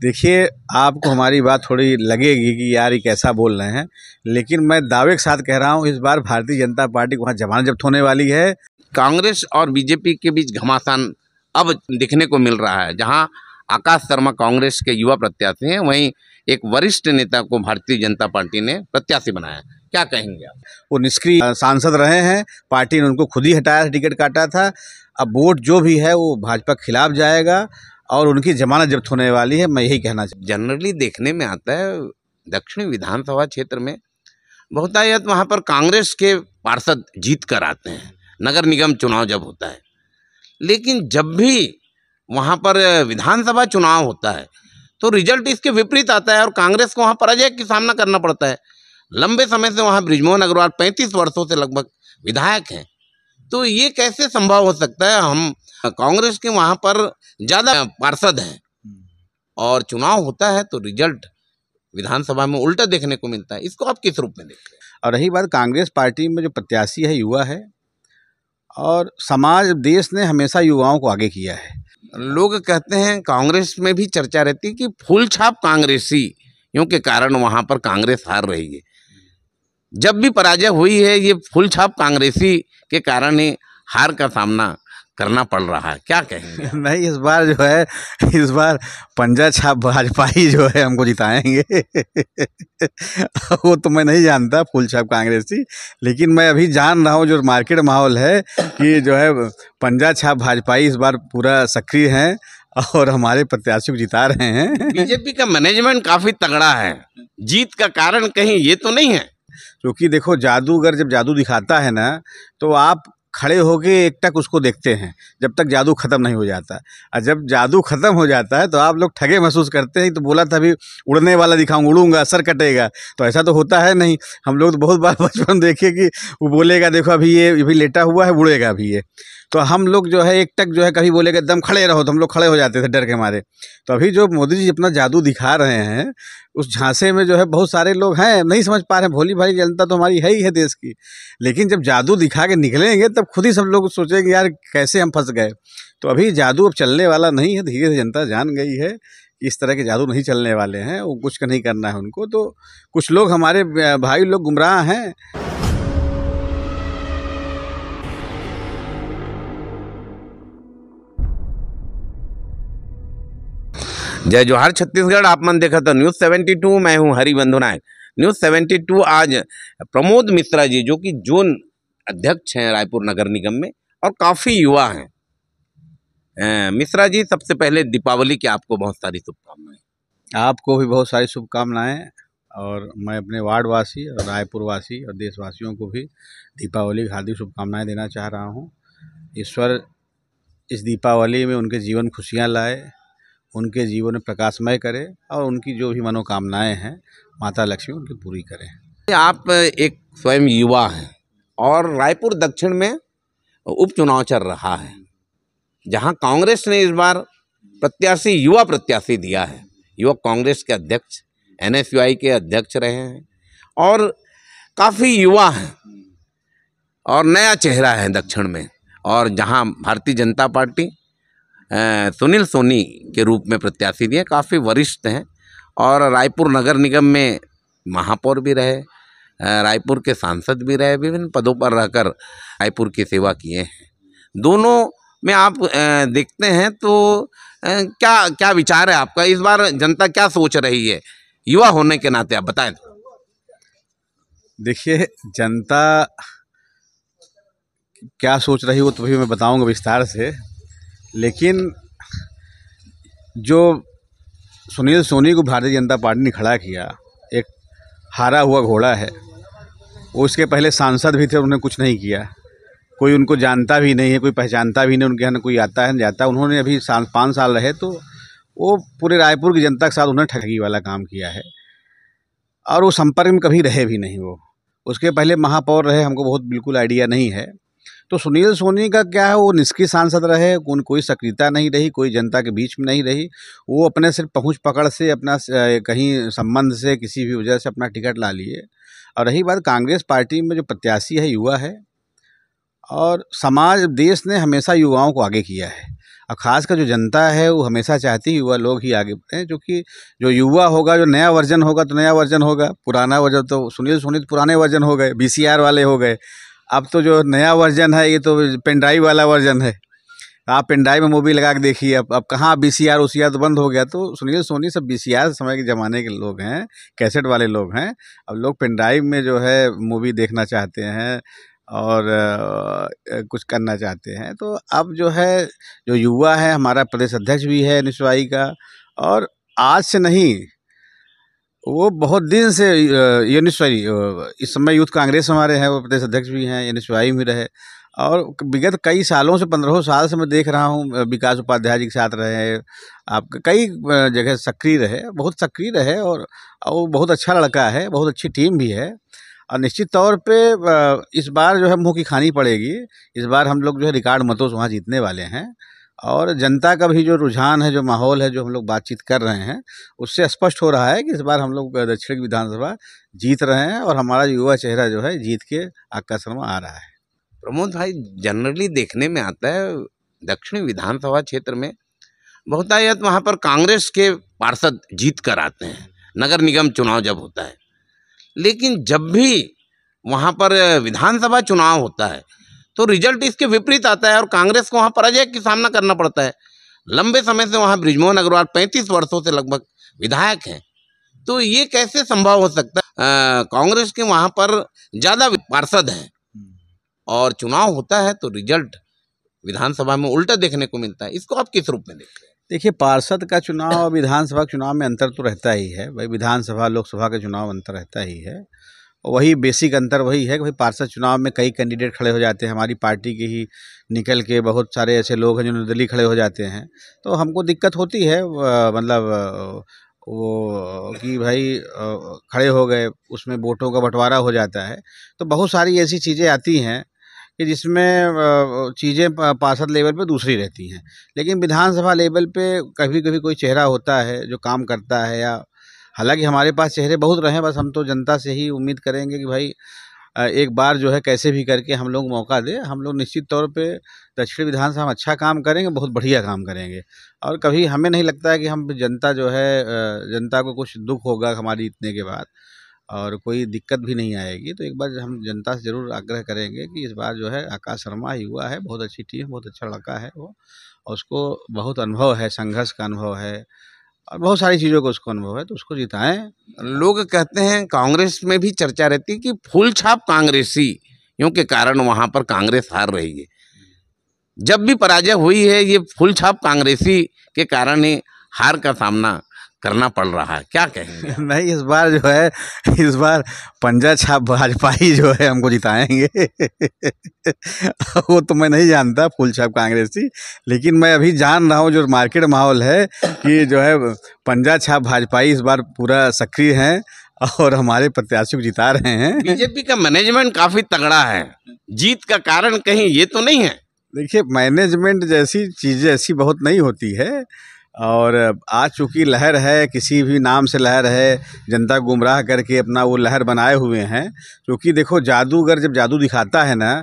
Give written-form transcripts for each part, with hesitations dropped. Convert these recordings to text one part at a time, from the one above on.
देखिए, आपको हमारी बात थोड़ी लगेगी कि यार ये कैसा बोल रहे हैं, लेकिन मैं दावे के साथ कह रहा हूँ इस बार भारतीय जनता पार्टी को वहाँ जमानत जब्त होने वाली है। कांग्रेस और बीजेपी के बीच घमासान अब दिखने को मिल रहा है। जहां आकाश शर्मा कांग्रेस के युवा प्रत्याशी हैं, वहीं एक वरिष्ठ नेता को भारतीय जनता पार्टी ने प्रत्याशी बनाया। क्या कहेंगे आप? वो निष्क्रिय सांसद रहे हैं, पार्टी ने उनको खुद ही हटाया, टिकट काटा था। अब वोट जो भी है वो भाजपा के खिलाफ जाएगा और उनकी जमानत जब्त होने वाली है। मैं यही कहना चाहता हूँ। जनरली देखने में आता है दक्षिण विधानसभा क्षेत्र में बहुतायत वहाँ पर कांग्रेस के पार्षद जीत कर आते हैं नगर निगम चुनाव जब होता है, लेकिन जब भी वहाँ पर विधानसभा चुनाव होता है तो रिजल्ट इसके विपरीत आता है और कांग्रेस को वहाँ पराजय की सामना करना पड़ता है। लंबे समय से वहाँ बृजमोहन अग्रवाल 35 वर्षों से लगभग विधायक हैं, तो ये कैसे संभव हो सकता है? हम कांग्रेस के वहाँ पर ज़्यादा पार्षद हैं और चुनाव होता है तो रिजल्ट विधानसभा में उल्टा देखने को मिलता है। इसको आप किस रूप में देखते हैं? और रही बात कांग्रेस पार्टी में जो प्रत्याशी है युवा है और समाज देश ने हमेशा युवाओं को आगे किया है। लोग कहते हैं, कांग्रेस में भी चर्चा रहती है कि फूल छाप कांग्रेसियों के कारण वहाँ पर कांग्रेस हार रही है। जब भी पराजय हुई है ये फूल छाप कांग्रेसी के कारण ही हार का सामना करना पड़ रहा है। क्या कहेंगे? नहीं, इस बार जो है, इस बार पंजा छाप भाजपा ही जो है हमको जिताएंगे। वो तो मैं नहीं जानता फूल छाप कांग्रेसी, लेकिन मैं अभी जान रहा हूँ जो मार्केट माहौल है कि जो है पंजा छाप भाजपा इस बार पूरा सक्रिय हैं और हमारे प्रत्याशी को जिता रहे हैं। बीजेपी का मैनेजमेंट काफी तगड़ा है, जीत का कारण कहीं ये तो नहीं है? क्योंकि देखो, जादूगर जब जादू दिखाता है ना तो आप खड़े होके एकटक उसको देखते हैं जब तक जादू खत्म नहीं हो जाता। और जब जादू खत्म हो जाता है तो आप लोग ठगे महसूस करते हैं। तो बोला था अभी उड़ने वाला दिखाऊंगा, उड़ूंगा, सर कटेगा, तो ऐसा तो होता है नहीं। हम लोग तो बहुत बार बचपन देखे कि वो बोलेगा देखो अभी ये अभी लेटा हुआ है, उड़ेगा अभी ये। तो हम लोग जो है एकटक जो है कभी बोलेगा एकदम खड़े रहो तो हम लोग खड़े हो जाते थे डर के मारे। तो अभी जो मोदी जी अपना जादू दिखा रहे हैं उस झांसे में जो है बहुत सारे लोग हैं नहीं समझ पा रहे हैं। भोली भाली जनता तो हमारी है ही है देश की, लेकिन जब जादू दिखा के निकलेंगे तब खुद ही सब लोग सोचेंगे यार कैसे हम फंस गए। तो अभी जादू अब चलने वाला नहीं है, धीरे धीरे जनता जान गई है कि इस तरह के जादू नहीं चलने वाले हैं, वो कुछ का नहीं करना है उनको। तो कुछ लोग हमारे भाई लोग गुमराह हैं। जय जोहार छत्तीसगढ़। आप मन देखा था न्यूज़ 72, मैं हूं हरिबंधु नायक। न्यूज़ 72 आज प्रमोद मिश्रा जी जो कि जोन अध्यक्ष हैं रायपुर नगर निगम में और काफ़ी युवा हैं। मिश्रा जी, सबसे पहले दीपावली की आपको बहुत सारी शुभकामनाएं। आपको भी बहुत सारी शुभकामनाएं और मैं अपने वार्ड वासी और रायपुर वासी और देशवासियों को भी दीपावली की हार्दिक शुभकामनाएं देना चाह रहा हूं। ईश्वर इस दीपावली में उनके जीवन खुशियां लाए, उनके जीवन में प्रकाशमय करे और उनकी जो भी मनोकामनाएं हैं माता लक्ष्मी उनकी पूरी करें। आप एक स्वयं युवा हैं और रायपुर दक्षिण में उपचुनाव चल रहा है जहां कांग्रेस ने इस बार प्रत्याशी युवा प्रत्याशी दिया है। युवक कांग्रेस के अध्यक्ष NSUI के अध्यक्ष रहे हैं और काफ़ी युवा हैं और नया चेहरा है दक्षिण में। और जहां भारतीय जनता पार्टी सुनील सोनी के रूप में प्रत्याशी दिए, काफ़ी वरिष्ठ हैं और रायपुर नगर निगम में महापौर भी रहे, रायपुर के सांसद भी रहे, विभिन्न पदों पर रहकर रायपुर की सेवा किए हैं। दोनों में आप देखते हैं तो क्या क्या विचार है आपका? इस बार जनता क्या सोच रही है युवा होने के नाते, आप बताएं। देखिए, जनता क्या सोच रही हो तो भी मैं बताऊंगा विस्तार से, लेकिन जो सुनील सोनी को भारतीय जनता पार्टी ने खड़ा किया, एक हारा हुआ घोड़ा है। वो उसके पहले सांसद भी थे, उन्होंने कुछ नहीं किया, कोई उनको जानता भी नहीं है, कोई पहचानता भी नहीं, उनके यहाँ कोई आता है जाता। उन्होंने अभी 5 साल रहे तो वो पूरे रायपुर की जनता के साथ उन्होंने ठगी वाला काम किया है और वो संपर्क में कभी रहे भी नहीं। वो उसके पहले महापौर रहे, हमको बहुत बिल्कुल आइडिया नहीं है। तो सुनील सोनी का क्या है, वो निष्क्रिय सांसद रहे, कोई सक्रियता नहीं रही, कोई जनता के बीच में नहीं रही। वो अपने सिर्फ पहुंच पकड़ से, अपना कहीं संबंध से, किसी भी वजह से अपना टिकट ला लिए। और रही बात कांग्रेस पार्टी में जो प्रत्याशी है युवा है और समाज देश ने हमेशा युवाओं को आगे किया है। और ख़ासकर जो जनता है वो हमेशा चाहती है युवा लोग ही आगे बढ़ें, क्योंकि जो युवा होगा, जो नया वर्जन होगा तो नया वर्जन होगा, पुराना वर्जन तो सुनील सोनी पुराने वर्जन हो गए, VCR वाले हो गए। अब तो जो नया वर्जन है ये तो पेन ड्राइव वाला वर्जन है। आप पेन ड्राइव में मूवी लगा के देखिए। अब कहाँ VCR उसीआर तो बंद हो गया। तो सुनील सोनी सब VCR समय के ज़माने के लोग हैं, कैसेट वाले लोग हैं। अब लोग पेन ड्राइव में जो है मूवी देखना चाहते हैं और कुछ करना चाहते हैं। तो अब जो है, जो युवा है, हमारा प्रदेश अध्यक्ष भी है निश्वाई का, और आज से नहीं, वो बहुत दिन से इस समय यूथ कांग्रेस हमारे हैं, वो प्रदेश अध्यक्ष भी हैं, निश्वाई भी रहे। और विगत कई सालों से, 15 साल से मैं देख रहा हूँ, विकास उपाध्याय जी के साथ रहे, आप कई जगह सक्रिय रहे, बहुत सक्रिय रहे। और वो बहुत अच्छा लड़का है, बहुत अच्छी टीम भी है। और निश्चित तौर पे इस बार जो है मुँह की खानी पड़ेगी। इस बार हम लोग जो है रिकॉर्ड मतों से वहाँ जीतने वाले हैं। और जनता का भी जो रुझान है, जो माहौल है, जो हम लोग बातचीत कर रहे हैं, उससे स्पष्ट हो रहा है कि इस बार हम लोग दक्षिण विधानसभा जीत रहे हैं और हमारा युवा चेहरा जो है जीत के आकाश में आ रहा है। प्रमोद भाई, जनरली देखने में आता है दक्षिणी विधानसभा क्षेत्र में बहुतायत वहाँ पर कांग्रेस के पार्षद जीत कर आते हैं नगर निगम चुनाव जब होता है, लेकिन जब भी वहाँ पर विधानसभा चुनाव होता है तो रिजल्ट इसके विपरीत आता है और कांग्रेस को वहाँ पराजय की सामना करना पड़ता है। लंबे समय से वहाँ बृजमोहन अग्रवाल 35 वर्षों से लगभग विधायक हैं, तो ये कैसे संभव हो सकता है? कांग्रेस के वहाँ पर ज़्यादा पार्षद हैं और चुनाव होता है तो रिजल्ट विधानसभा में उल्टा देखने को मिलता है। इसको आप किस रूप में देख रहे हैं? देखिए, पार्षद का चुनाव और विधानसभा के चुनाव में अंतर तो रहता ही है भाई। विधानसभा लोकसभा का चुनाव अंतर रहता ही है। वही बेसिक अंतर वही है कि भाई पार्षद चुनाव में कई कैंडिडेट खड़े हो जाते हैं, हमारी पार्टी के ही निकल के बहुत सारे ऐसे लोग हैं जो निर्दलीय खड़े हो जाते हैं। तो हमको दिक्कत होती है, मतलब वो कि भाई खड़े हो गए, उसमें वोटों का बंटवारा हो जाता है। तो बहुत सारी ऐसी चीज़ें आती हैं कि जिसमें चीज़ें पार्षद लेवल पे दूसरी रहती हैं, लेकिन विधानसभा लेवल पे कभी कभी कोई चेहरा होता है जो काम करता है। या हालांकि हमारे पास चेहरे बहुत रहे, बस हम तो जनता से ही उम्मीद करेंगे कि भाई एक बार जो है कैसे भी करके हम लोग मौका दे। हम लोग निश्चित तौर पे दक्षिण विधानसभा में अच्छा काम करेंगे, बहुत बढ़िया काम करेंगे। और कभी हमें नहीं लगता है कि हम जनता जो है जनता को कुछ दुख होगा हमारी जीतने के बाद, और कोई दिक्कत भी नहीं आएगी। तो एक बार हम जनता से ज़रूर आग्रह करेंगे कि इस बार जो है आकाश शर्मा युवा है, बहुत अच्छी टीम, बहुत अच्छा लड़का है वो, और उसको बहुत अनुभव है, संघर्ष का अनुभव है और बहुत सारी चीज़ों का उसको अनुभव है, तो उसको जिताएं। लोग कहते हैं, कांग्रेस में भी चर्चा रहती है कि फूल छाप कांग्रेसियों के कारण वहाँ पर कांग्रेस हार रही है। जब भी पराजय हुई है ये फूल छाप कांग्रेसी के कारण ही हार का सामना करना पड़ रहा है, क्या कहेंगे? नहीं, इस बार जो है, इस बार पंजा छाप भाजपा ही जो है हमको जिताएंगे। वो तो मैं नहीं जानता फूल छाप कांग्रेसी, लेकिन मैं अभी जान रहा हूँ जो मार्केट माहौल है कि जो है पंजा छाप भाजपा इस बार पूरा सक्रिय हैं और हमारे प्रत्याशी को जिता रहे हैं। बीजेपी का मैनेजमेंट काफी तगड़ा है, जीत का कारण कहीं ये तो नहीं है? देखिए, मैनेजमेंट जैसी चीज़ें ऐसी बहुत नहीं होती है, और आज चूँकि लहर है, किसी भी नाम से लहर है, जनता गुमराह करके अपना वो लहर बनाए हुए हैं। क्योंकि देखो, जादूगर जब जादू दिखाता है ना,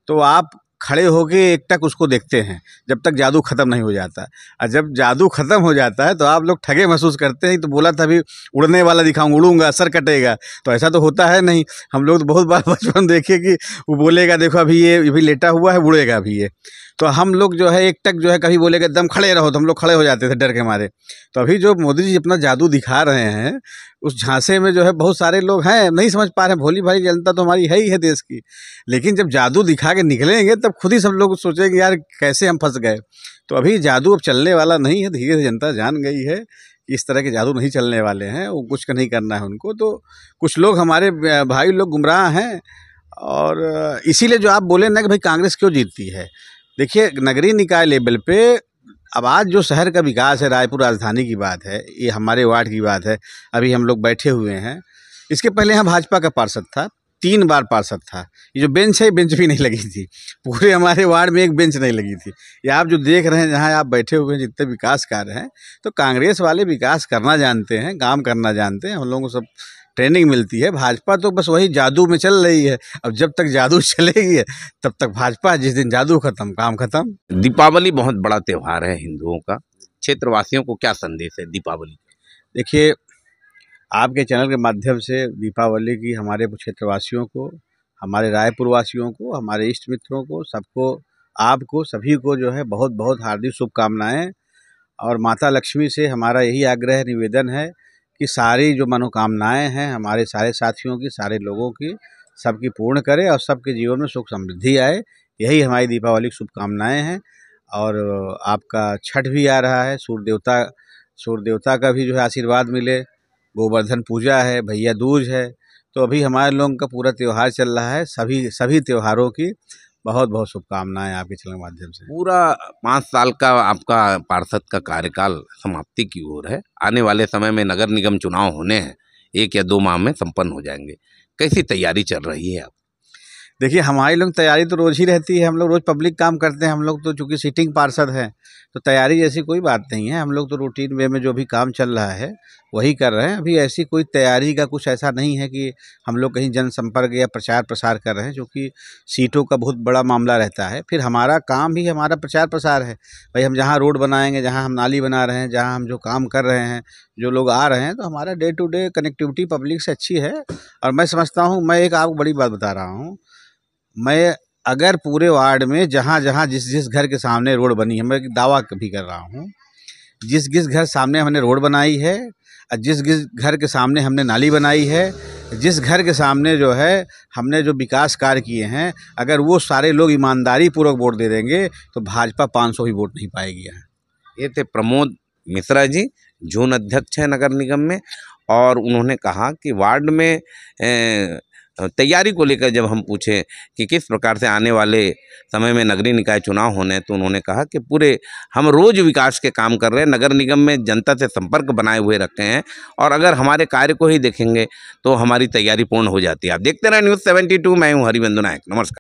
तो आप खड़े होके एकटक उसको देखते हैं जब तक जादू ख़त्म नहीं हो जाता। और जब जादू ख़त्म हो जाता है तो आप लोग ठगे महसूस करते हैं। तो बोला था अभी उड़ने वाला दिखाऊंगा, उड़ूंगा, सर कटेगा, तो ऐसा तो होता है नहीं। हम लोग तो बहुत बार बचपन देखे कि वो बोलेगा देखो अभी ये भी लेटा हुआ है, उड़ेगा अभी ये। तो हम लोग जो है एकटक जो है कभी बोलेगा एकदम खड़े रहो, तो हम लोग खड़े हो जाते थे डर के मारे। तो अभी जो मोदी जी अपना जादू दिखा रहे हैं, उस झांसे में जो है बहुत सारे लोग हैं नहीं समझ पा रहे हैं। भोली भाली जनता तो हमारी है ही है देश की, लेकिन जब जादू दिखा के निकलेंगे तब खुद ही सब लोग सोचेंगे यार कैसे हम फंस गए। तो अभी जादू अब चलने वाला नहीं है, धीरे धीरे जनता जान गई है कि इस तरह के जादू नहीं चलने वाले हैं, वो कुछ नहीं करना है उनको। तो कुछ लोग हमारे भाई लोग गुमराह हैं, और इसीलिए जो आप बोले ना कि भाई कांग्रेस क्यों जीतती है, देखिए नगरीय निकाय लेवल पे अब आज जो शहर का विकास है, रायपुर राजधानी की बात है, ये हमारे वार्ड की बात है, अभी हम लोग बैठे हुए हैं। इसके पहले यहाँ भाजपा का पार्षद था, 3 बार पार्षद था। ये जो बेंच है, बेंच भी नहीं लगी थी, पूरे हमारे वार्ड में एक बेंच नहीं लगी थी। ये आप जो देख रहे हैं जहाँ आप बैठे हुए हैं, जितने विकास कार्य हैं, तो कांग्रेस वाले विकास करना जानते हैं, काम करना जानते हैं। हम लोगों को सब ट्रेनिंग मिलती है। भाजपा तो बस वही जादू में चल रही है। अब जब तक जादू चलेगी तब तक भाजपा, जिस दिन जादू खत्म काम खत्म। दीपावली बहुत बड़ा त्यौहार है हिंदुओं का, क्षेत्रवासियों को क्या संदेश है दीपावली? देखिए, आपके चैनल के माध्यम से दीपावली की हमारे क्षेत्रवासियों को, हमारे रायपुर वासियों को, हमारे इष्ट मित्रों को, सबको, आपको सभी को जो है बहुत बहुत हार्दिक शुभकामनाएं। और माता लक्ष्मी से हमारा यही आग्रह निवेदन है कि सारी जो मनोकामनाएं हैं हमारे सारे साथियों की, सारे लोगों की, सबकी पूर्ण करे और सबके जीवन में सुख समृद्धि आए। यही हमारी दीपावली की शुभकामनाएं हैं। और आपका छठ भी आ रहा है, सूर्य देवता का भी जो है आशीर्वाद मिले। गोवर्धन पूजा है, भैया दूज है, तो अभी हमारे लोगों का पूरा त्यौहार चल रहा है। सभी त्योहारों की बहुत बहुत शुभकामनाएं आपके चैनल के माध्यम से। पूरा 5 साल का आपका पार्षद का कार्यकाल समाप्ति की ओर है। आने वाले समय में नगर निगम चुनाव होने हैं, 1 या 2 माह में संपन्न हो जाएंगे। कैसी तैयारी चल रही है अब? देखिए, हमारी लोग तैयारी तो रोज़ ही रहती है। हम लोग रोज़ पब्लिक काम करते हैं। हम लोग तो चूँकि सिटिंग पार्षद हैं, तो तैयारी जैसी कोई बात नहीं है। हम लोग तो रूटीन वे में जो भी काम चल रहा है वही कर रहे हैं। अभी ऐसी कोई तैयारी का कुछ ऐसा नहीं है कि हम लोग कहीं जनसंपर्क या प्रचार प्रसार कर रहे हैं, क्योंकि सीटों का बहुत बड़ा मामला रहता है। फिर हमारा काम भी हमारा प्रचार प्रसार है। भाई, हम जहाँ रोड बनाएंगे, जहाँ हम नाली बना रहे हैं, जहाँ हम जो काम कर रहे हैं, जो लोग आ रहे हैं, तो हमारा day to day connectivity public से अच्छी है। और मैं समझता हूँ, मैं एक आपको बड़ी बात बता रहा हूँ, मैं अगर पूरे वार्ड में जहाँ जहाँ जिस घर के सामने रोड बनी है, मैं दावा भी कर रहा हूँ, जिस घर सामने हमने रोड बनाई है, जिस घर के सामने हमने नाली बनाई है, जिस घर के सामने जो है हमने जो विकास कार्य किए हैं, अगर वो सारे लोग ईमानदारी पूर्वक वोट दे देंगे तो भाजपा 500 भी वोट नहीं पाएगी। ये थे प्रमोद मिश्रा जी, जोन अध्यक्ष है नगर निगम में। और उन्होंने कहा कि वार्ड में तैयारी को लेकर जब हम पूछे कि किस प्रकार से आने वाले समय में नगरीय निकाय चुनाव होने, तो उन्होंने कहा कि पूरे हम रोज विकास के काम कर रहे हैं, नगर निगम में जनता से संपर्क बनाए हुए रखे हैं, और अगर हमारे कार्य को ही देखेंगे तो हमारी तैयारी पूर्ण हो जाती है। आप देखते रहें News 72, मैं हूँ हरिबंधु नायक। नमस्कार।